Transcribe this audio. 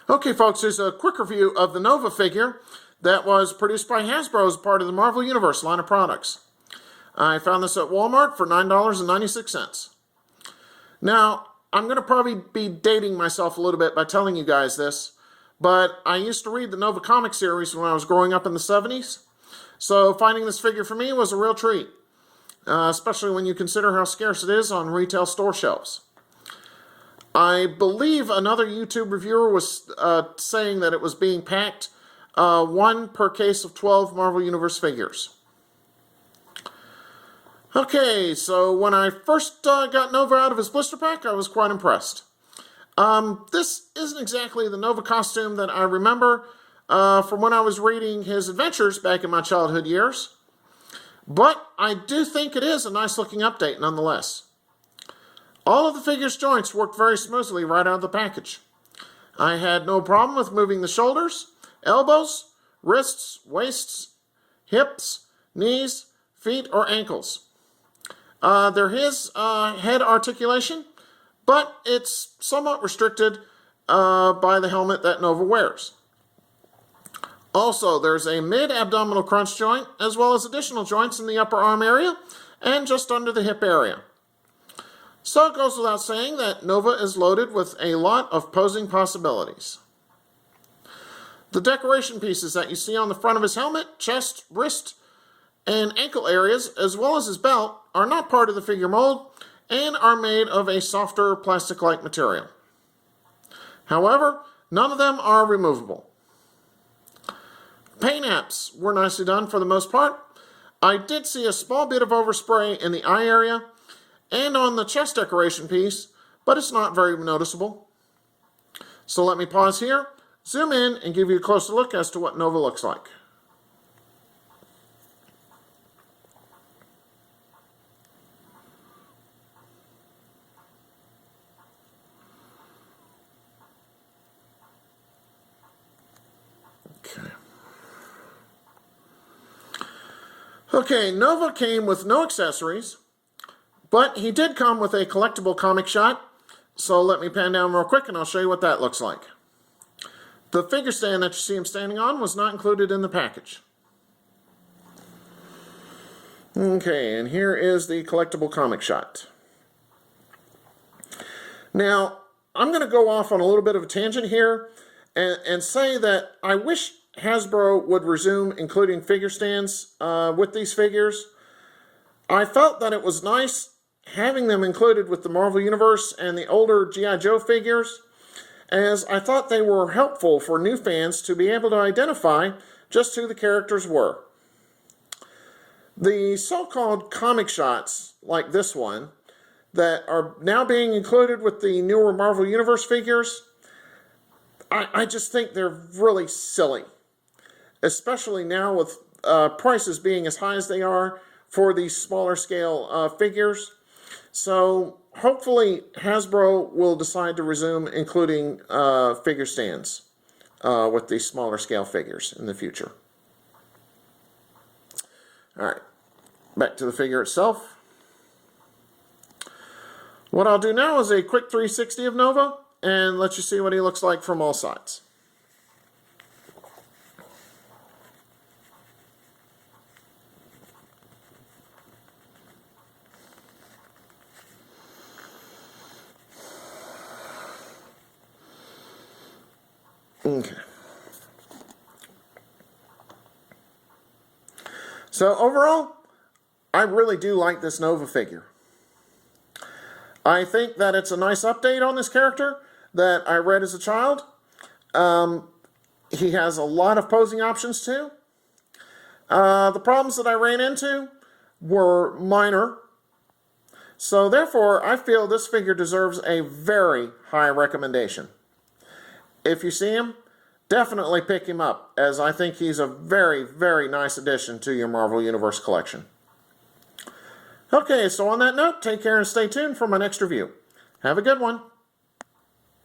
Okay, folks, here's a quick review of the Nova figure that was produced by Hasbro as part of the Marvel Universe line of products. I found this at Walmart for $9.96. Now, I'm going to probably be dating myself a little bit by telling you guys this, but I used to read the Nova comic series when I was growing up in the 70s, so finding this figure for me was a real treat, especially when you consider how scarce it is on retail store shelves. I believe another YouTube reviewer was saying that it was being packed 1 per case of 12 Marvel Universe figures. Okay, so when I first got Nova out of his blister pack, I was quite impressed. This isn't exactly the Nova costume that I remember from when I was reading his adventures back in my childhood years, but I do think it is a nice looking update nonetheless. All of the figure's joints worked very smoothly right out of the package. I had no problem with moving the shoulders, elbows, wrists, waists, hips, knees, feet, or ankles. There is head articulation, but it's somewhat restricted by the helmet that Nova wears. Also, there's a mid-abdominal crunch joint, as well as additional joints in the upper arm area and just under the hip area. So it goes without saying that Nova is loaded with a lot of posing possibilities. The decoration pieces that you see on the front of his helmet, chest, wrist, and ankle areas, as well as his belt, are not part of the figure mold and are made of a softer plastic-like material. However, none of them are removable. Paint apps were nicely done for the most part. I did see a small bit of overspray in the eye area and on the chest decoration piece, but it's not very noticeable. So let me pause here, zoom in, and give you a closer look as to what Nova looks like. Okay, Nova came with no accessories, but he did come with a collectible comic shot, so let me pan down real quick and I'll show you what that looks like. The figure stand that you see him standing on was not included in the package. Okay, and here is the collectible comic shot. Now, I'm going to go off on a little bit of a tangent here and say that I wish Hasbro would resume including figure stands with these figures. I felt that it was nice having them included with the Marvel Universe and the older G.I. Joe figures, as I thought they were helpful for new fans to be able to identify just who the characters were. The so-called comic shots, like this one, that are now being included with the newer Marvel Universe figures, I just think they're really silly, especially now with prices being as high as they are for these smaller scale figures. So hopefully Hasbro will decide to resume including figure stands with these smaller scale figures in the future. Alright, back to the figure itself. What I'll do now is a quick 360 of Nova and let you see what he looks like from all sides. Okay. So overall, I really do like this Nova figure. I think that it's a nice update on this character that I read as a child. He has a lot of posing options too. The problems that I ran into were minor. So therefore, I feel this figure deserves a very high recommendation. If you see him, definitely pick him up, as I think he's a very, very nice addition to your Marvel Universe collection. Okay, so on that note, take care and stay tuned for my next review. Have a good one.